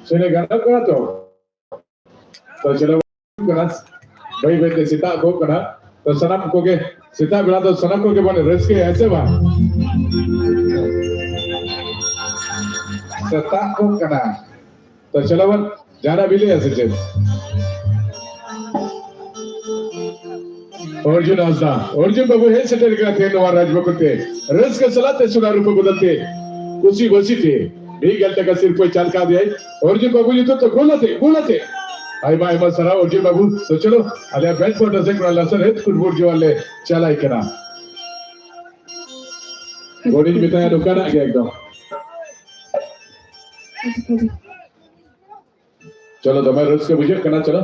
Sini ganas kena tu. तो चलो भाई भाई सीता को करा तो सनम को के सीता बिना तो सनम को के बने रेस के ऐसे बा सीता को करा तो चलो बन जाना भी ले ऐसे चल अर्जुन बाबू है सेटल करते हैं नवार राजबकुते रेस के सलाते सुना रूप बदलते कुछ बसी थे भी गलते का सिर कोई चाल का दिया अर्जुन बाबू जी तो गोलाते आई बाय बस सरा अर्जुन बाबू तो चलो अरे बैट पर डसे कर लसन है फुटबॉल जो वाले चला ही करा गोली बिताया दुकान आ गया एकदम चलो तो मैं रोज के बुझे करना चलो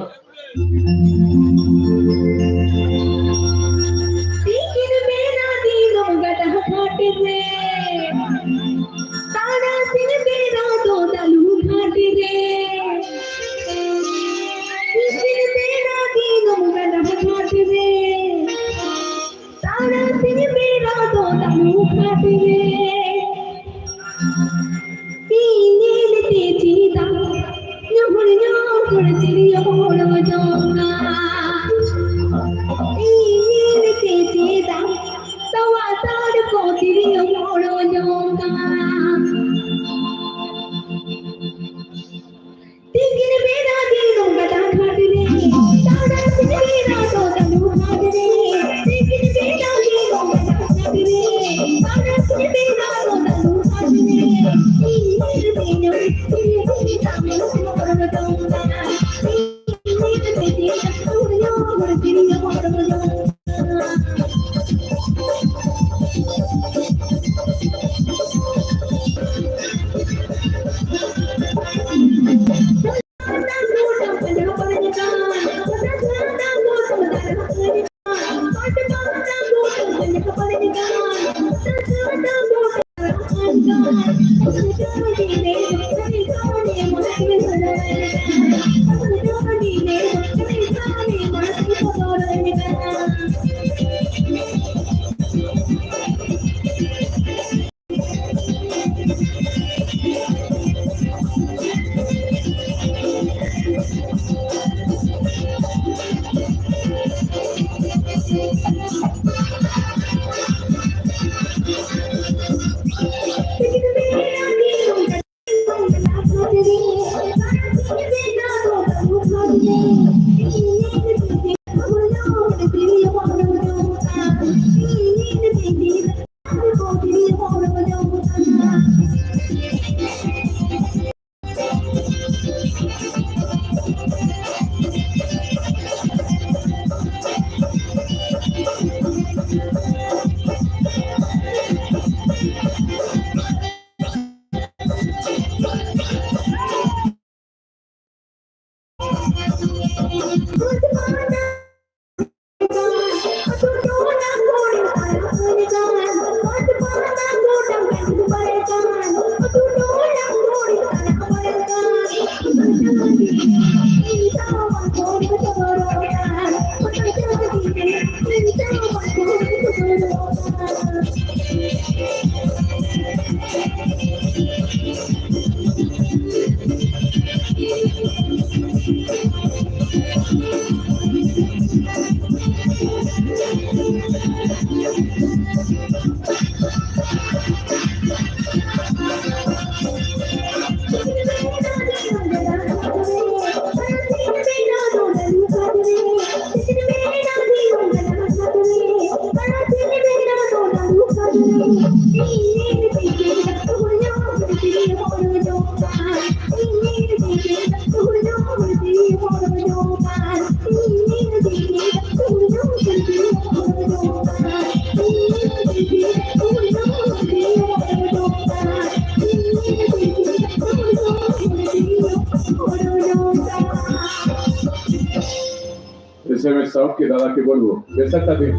সাউথকে দাদাকে বলবো প্রেসারটা দিন,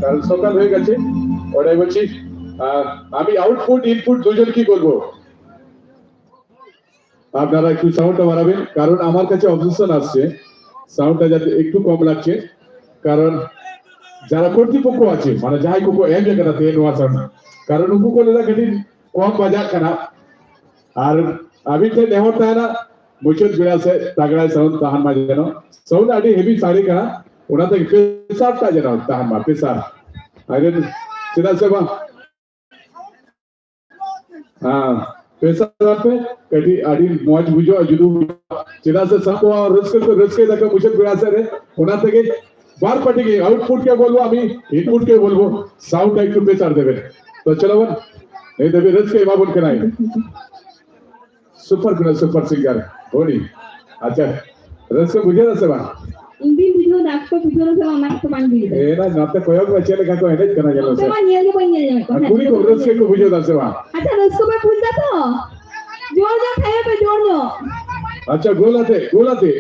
কারণ সকাল হয়ে গেছে। ওটাই বলছি আমি আউটপুট ইনপুট দুজন কি বলবো, আপনারা একটু সাউন্ডটা বাড়াবেন, কারণ আমার কাছে অবজেকশন আসছে সাউন্ডটা যাতে একটু কম লাগছে, কারণ যারা কর্তৃপক্ষ আছে মানে যাই को एम जगह थे नो आसन कारण उनको को लगा कहीं कम बाजार करना और अभी तो नहीं होता है ना मुझे बिना से तगड़ा साउंड ताहन मार जानो साउंड आदि हेवी सारी का उन्हें तो पेशाब का जानो ताहन मार पेशाब अरे सीधा से वहाँ हाँ पेशाब पे कहीं आदि मौज बुझो जुदू सीधा से सबको रस के तक मुझे बिना से रे उन्हें तो बार पटेगी आउटपुट क्या बोलबो আমি ইনপুট কে বলবো সাউন্ড একটু প্রেসার দেবেন তো চলো বল এই দেবে রস के बाबून के নাই सुपर सिंगर होनी अच्छा रस को बुझे ना सेवा इंदी बुझो नाटक बुझो ना सेवा नाटक मान दी ए ना नाटक कोयोग बच्चे लेखा को हेडेज करना चलो सेवा नियल को पूरी को रस को बुझो ना सेवा अच्छा रस को मैं भूल जाता जोड़ जो खाए पे जोड़ जो अच्छा गोलाते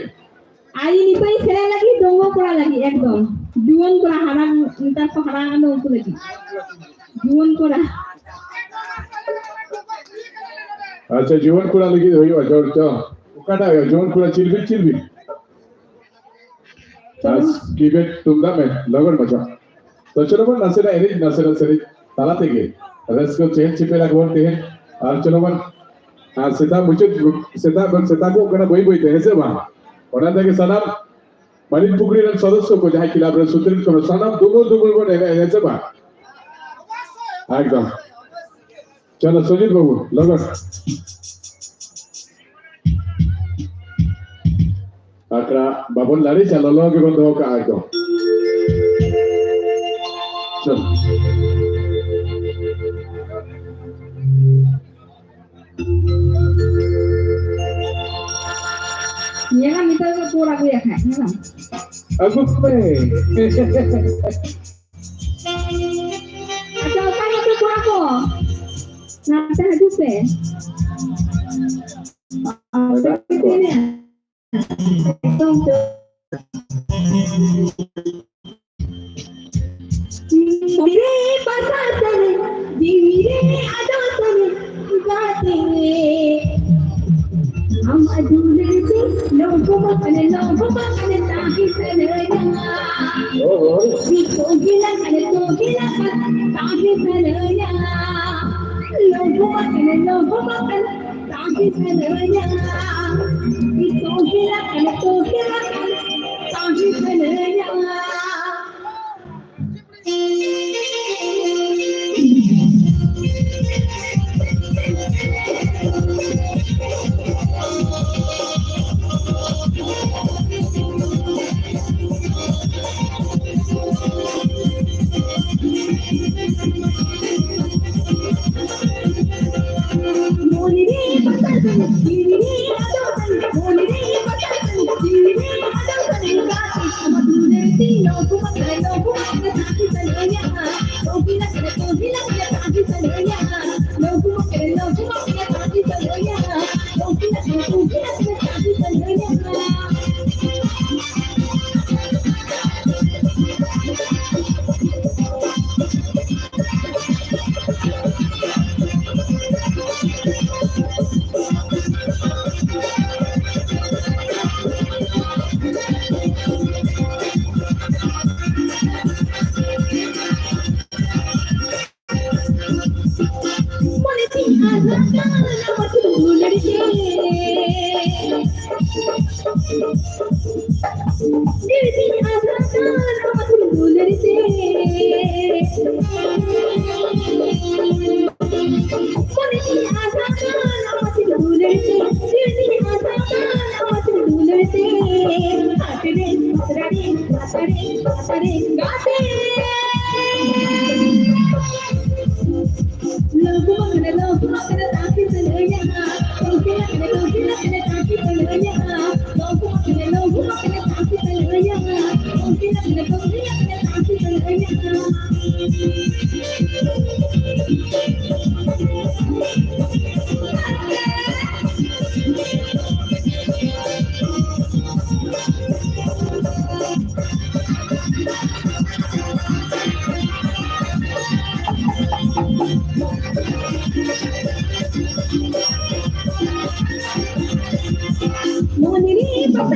आई निपाई खेला लगी डोंगो करा लगी एकदम जुवन करा हारा निता को हारा आनो को लगी जुवन करा अच्छा जीवन करा लगी होई जोड़ तो उकाटा जीवन करा चिलबी आज कीबेट तुमदा में लगन मचा तो चलो बन नसेरा ताला तेगे रस को चेन चिपे लगवते हैं और चलो बन हां सीता को कना बोई थे ऐसे वहां ওনা থেকে সালাম মালিক পুকুরের সদস্য কো যাই ক্লাবের সুত্রিত কোন সালাম দুবল বলে এনেছে বা একদম চলো সুজিত বাবু লগন আকরা বাবুল লাড়ি চলো লগে বন্ধ হোক একদম চল ये ना मित्र को पूरा कोई रखा है ना अब पे अच्छा उसका ये तो पूरा को ना तो है दूसरे मेरे बसातन जीरे अदोसन गाते हम अधूरे से लोगों मकने ताकि सनया भी तो गिला ताकि सनया लोगों मकने ताकि सनया भी तो गिला ताकि सनया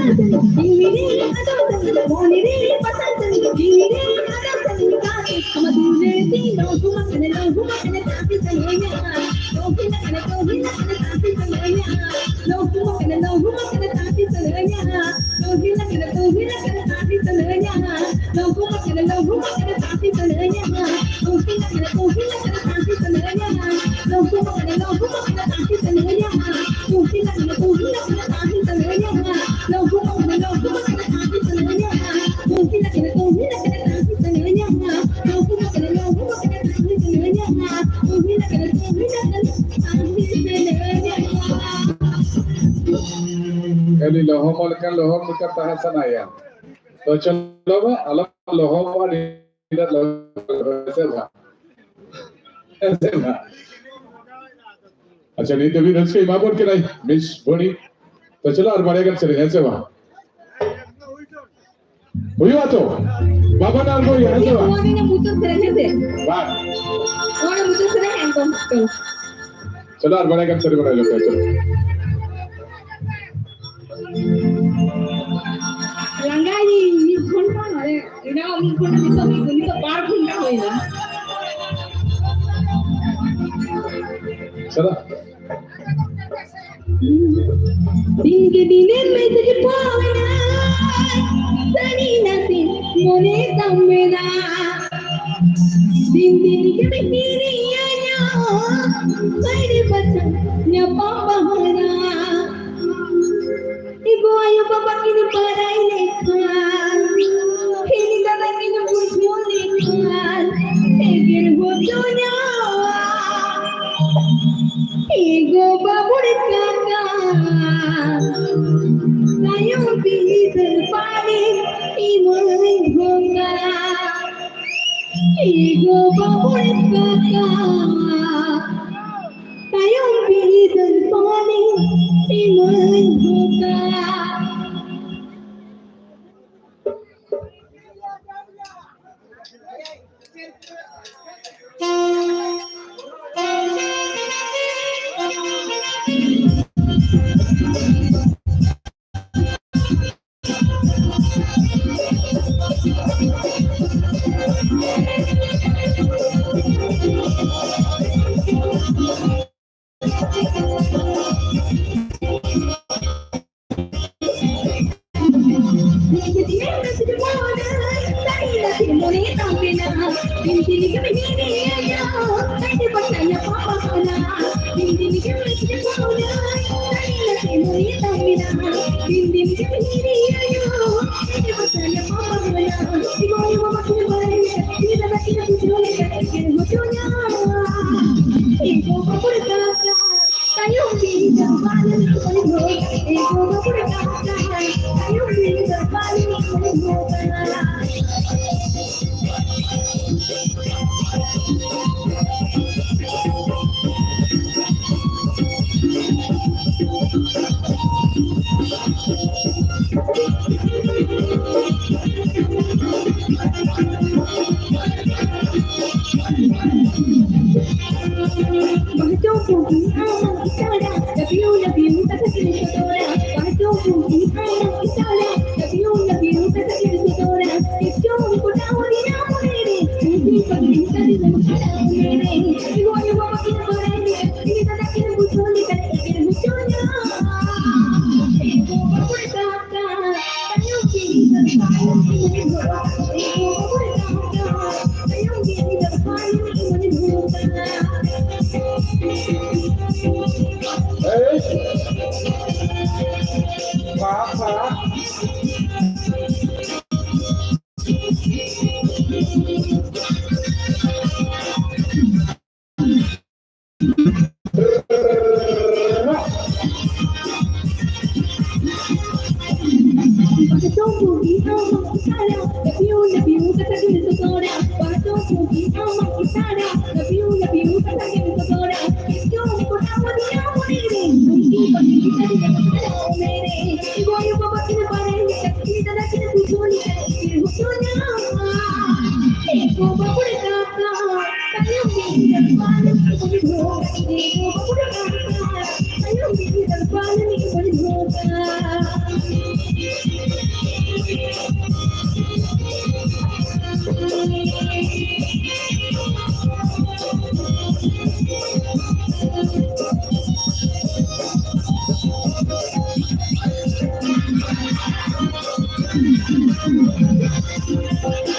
Eli lohom kan lohom dekat tahan sanaya. तो चलो बा अलग लोगों का लीडर लोग ऐसे ना अच्छा नहीं तो भी रस के माँ बोल के नहीं मिस बोनी तो चलो और बड़े कर चले ऐसे वहाँ हुई बात हो बाबा नाल को यहाँ से वहाँ वाह चलो और बड़े कर चले बड़े लोग चलो Langgai ni khunta nare, ina ni khunta ni to bar khunta hoina. चलो दिन के दिने मैसेज पावना, सनी नसी मोने तमेना. दिन के बिनी आया, मेरे बच्चा न्यापा बहना. Ibu ayo bapak kini parai lekan, kini kakak kini bujuk lekan, egir bodohnya, ego babur kakak, sayang pilih terpani, imai bunga, ego babur kakak, sayang pilih terpani, imai bunga.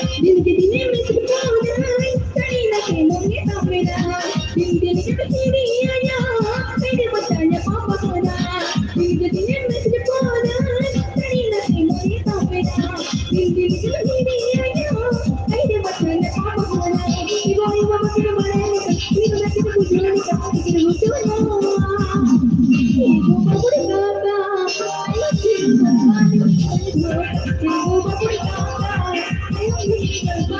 दिन के दिन में तुझको जाए कहीं ना कहीं मुझे तामेरा दिन दिन के तेरी आया मेरे बच्चे पापा कोना दिन के दिन में तुझको जाए कहीं ना कहीं मुझे तामेरा दिन दिन के तेरी आया मेरे बच्चे पापा कोना इवो बच्चे बड़े इवो बच्चे कुछ नहीं करते इवो बड़ी गाता आई फील द फन इवो बड़ी गाता आई फील द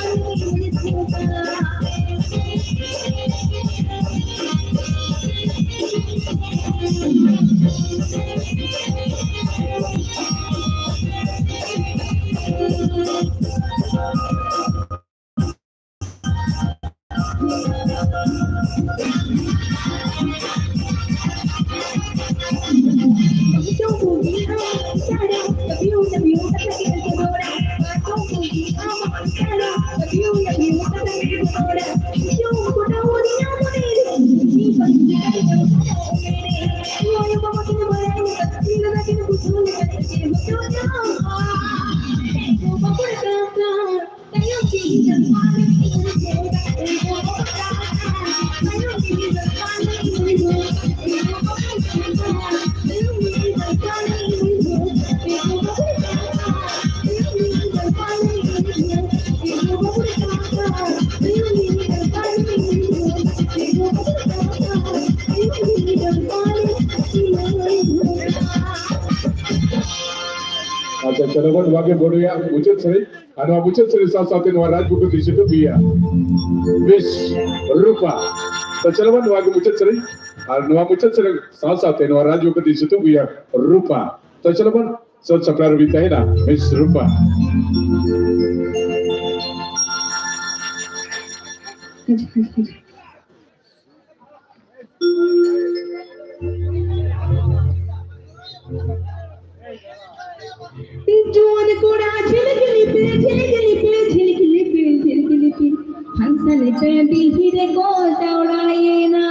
अच्छा चलो बन वाके बोलूया उचित सही आणि उचित सही साथ राजबुक दिसतो बिया 20 रुपया तो चलो बन वाके उचित सही आणि उचित सही साथ राजबुक दिसतो बिया रुपया तो चलो बन सब सप्लायर भी है ना 20 रुपया जोन कोड़ा झिलकिली हंसन चंदी हिरे को दौड़ाए ना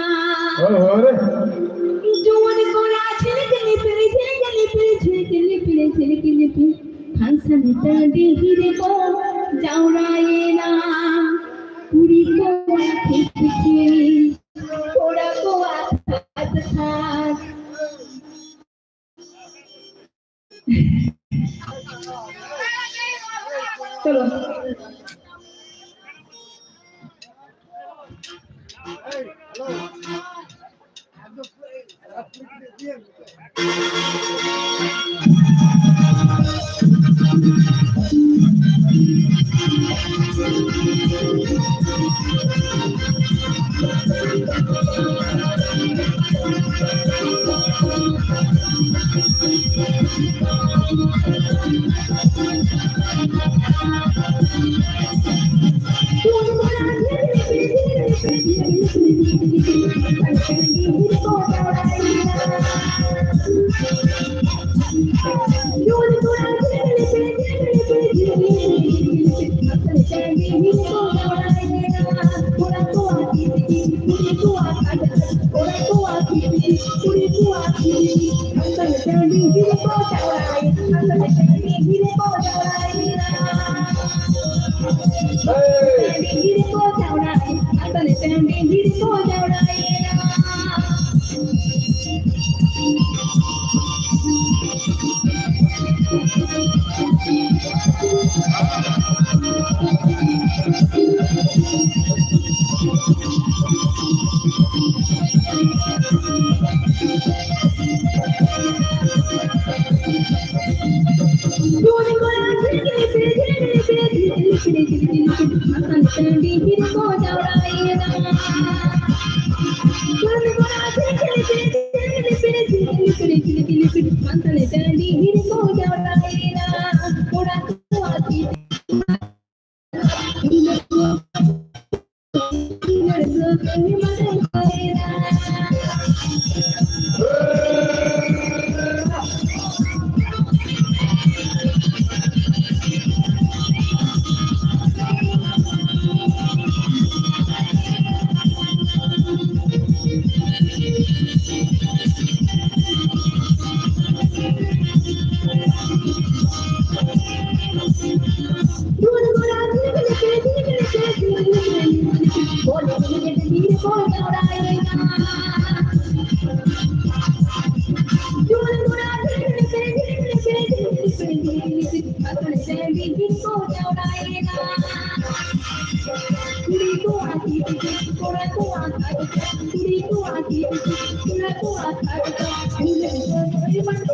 अरे जोन कोड़ा झिलकिली हंसन चंदी हिरे को दौड़ाए ना पूरी को खिचड़ी थोड़ा को हाथ हाथ चलो बोले ये दिल को दौड़ाएगा जुआ जुआ दिल से अपने से दिल को दौड़ाएगा तुरी को आती थोड़ा को आता तुरी को आती थोड़ा को आता दिल को मन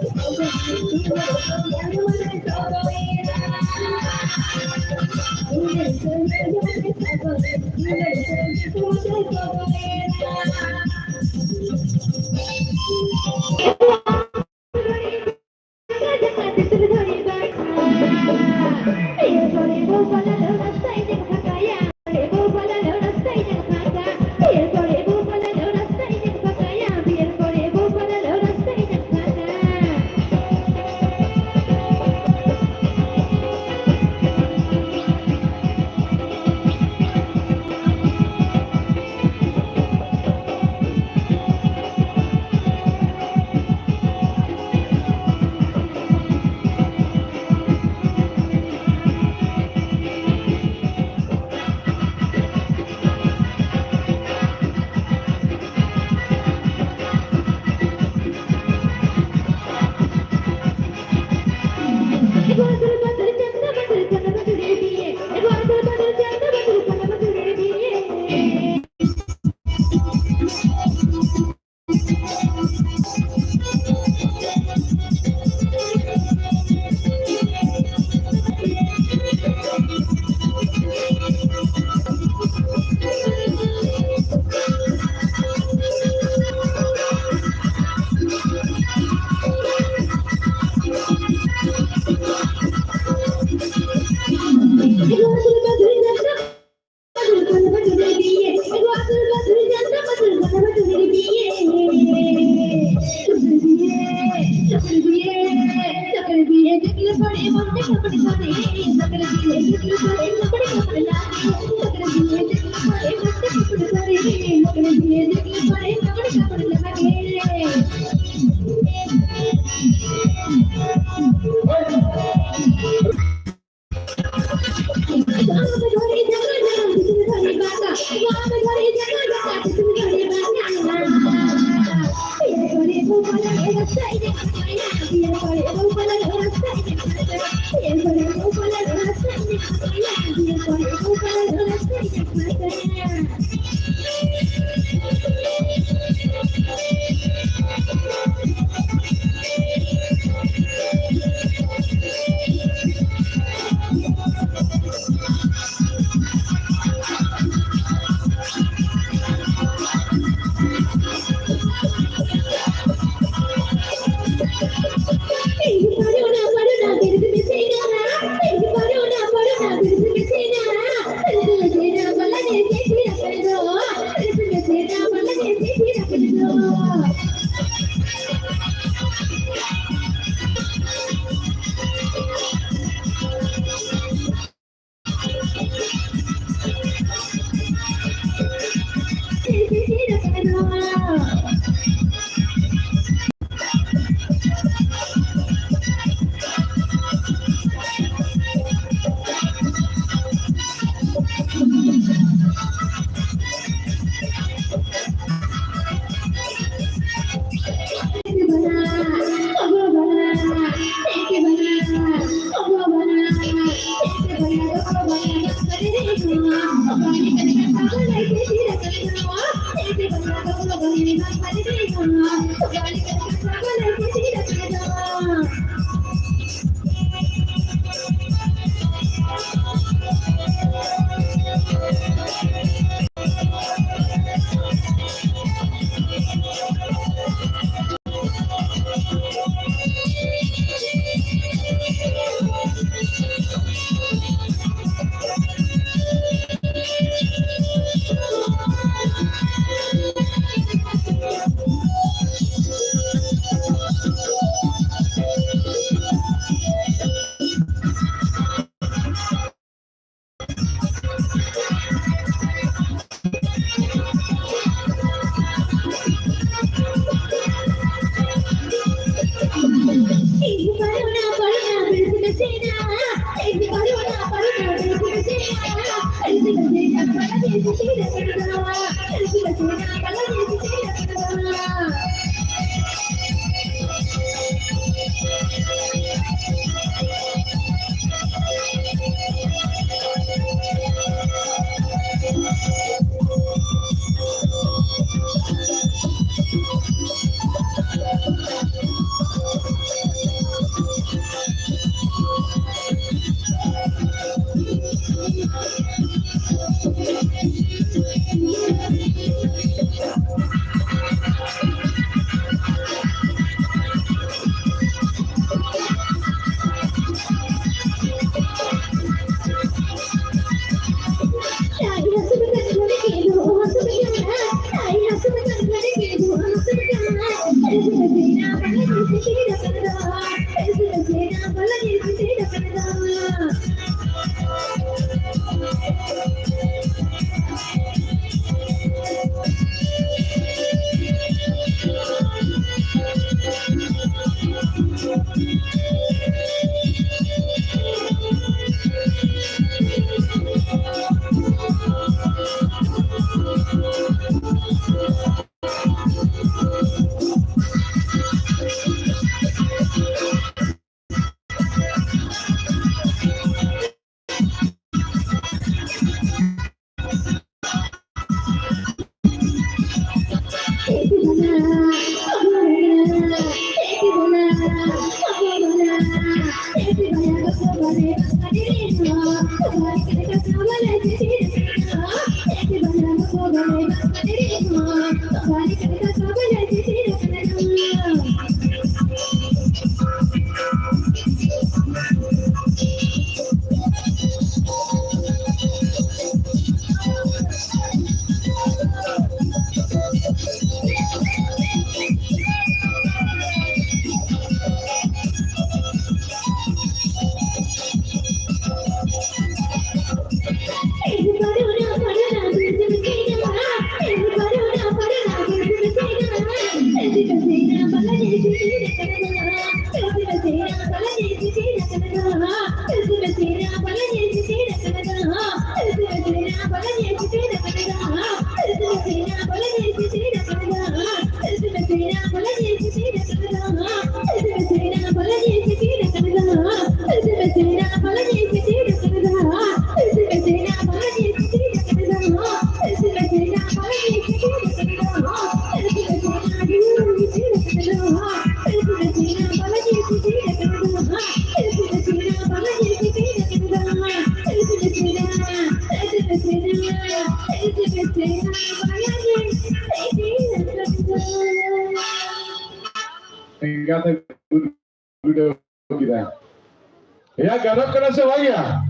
Ya garap kena semuanya.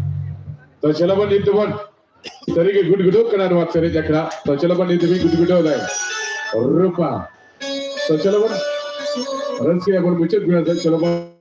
तो चलो बन itu bun. Tadi ke gudu-gudu kena nuat seri jakra. तो चलो बन itu gudu-gudu lagi. Rupa. तो चलो बन. Ransi ya bun muncul guna तो चलो बन.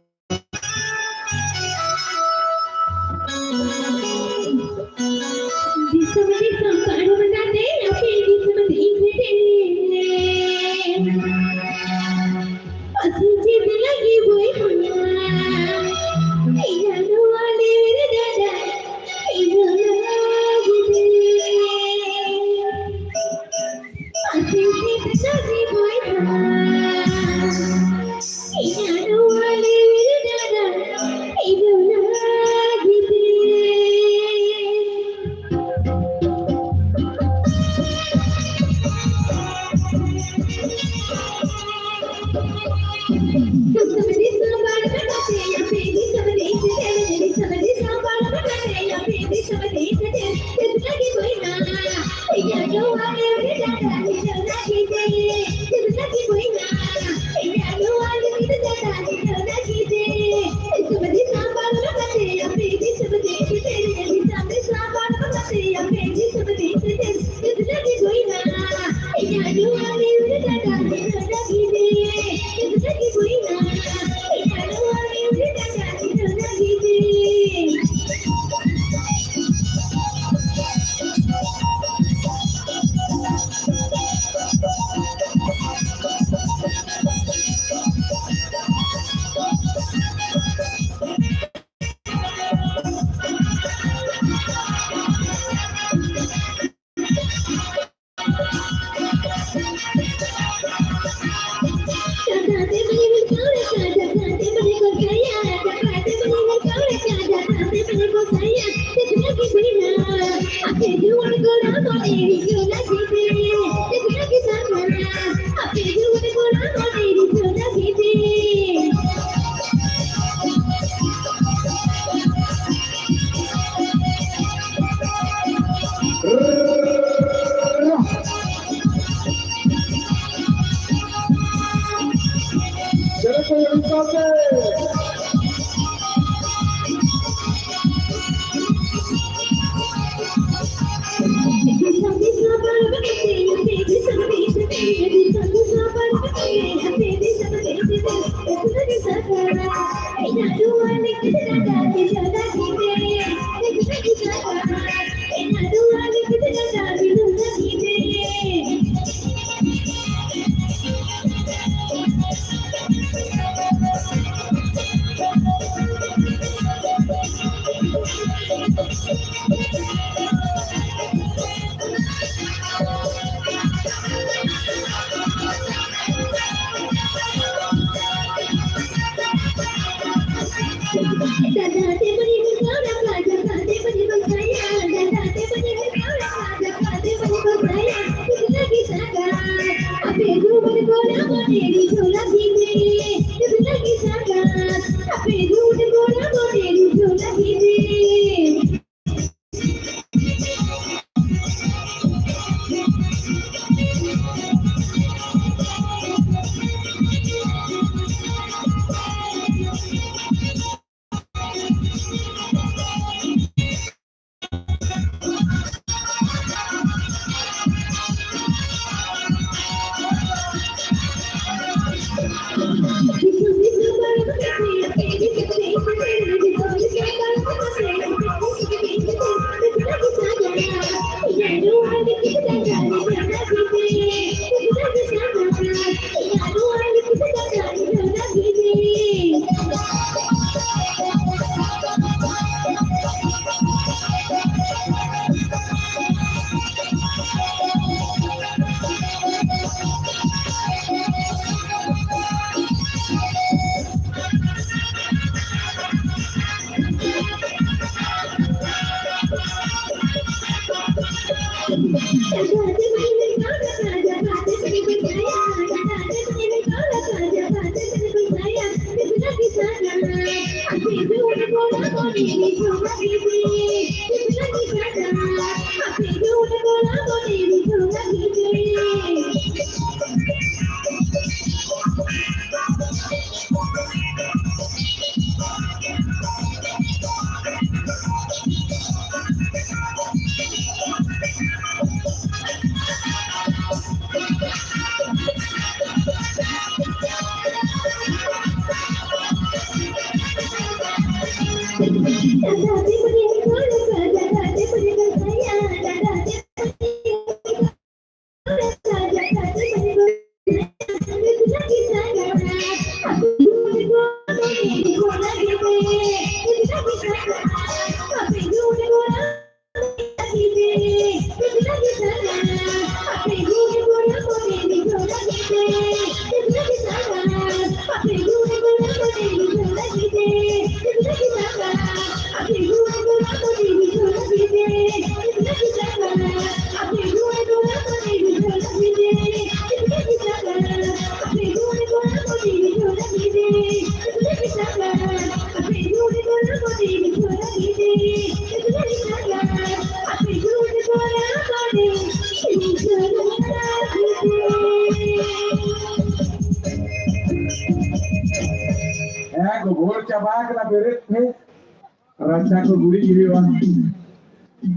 जुवन गोरा मोनेरी झोला दीदी देखना की सारा अपने जुवन गोरा मोनेरी झोला दीदी चलो कोई इंसान है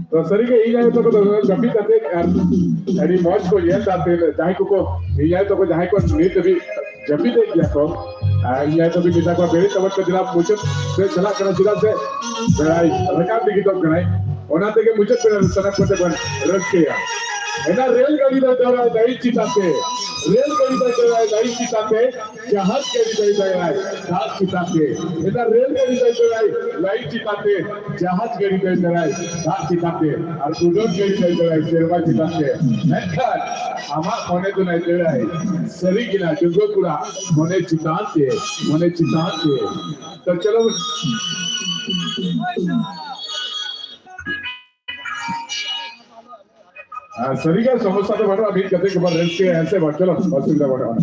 तो सरी के ही जाए तो जब भी करते यानी मौज को ये चाहते हैं जहाँ को ही जाए तो जहाँ को नहीं तभी जब भी देख गया तो ये तो भी किसी को बेरी तब तो जिला मुझे से चला करना जिला से लड़ाई रकाब भी किताब कराई ओना तक मुझे पर सड़क पर बन रख के है ना रेलगाड़ी दा दौरा नहीं चिताते रेलगाड़ी दा दौरा नहीं चिताते जहाज गाड़ी दा दौरा जहाज चिताते है ना रेलगाड़ी दा दौरा नहीं चिताते जहाज गाड़ी दा दौरा जहाज चिताते और उड़न गाड़ी दा दौरा शेरवा चिताते मेंखान আমার মনে তো নাই দৌড়াই সরি কিনা যোগ্যপুরা মনে চিতাতে তো চলো सरिगा समस्या तो बढ़ो अभी कहते कि रेस के ऐसे बढ़ चलो असुविधा बढ़ो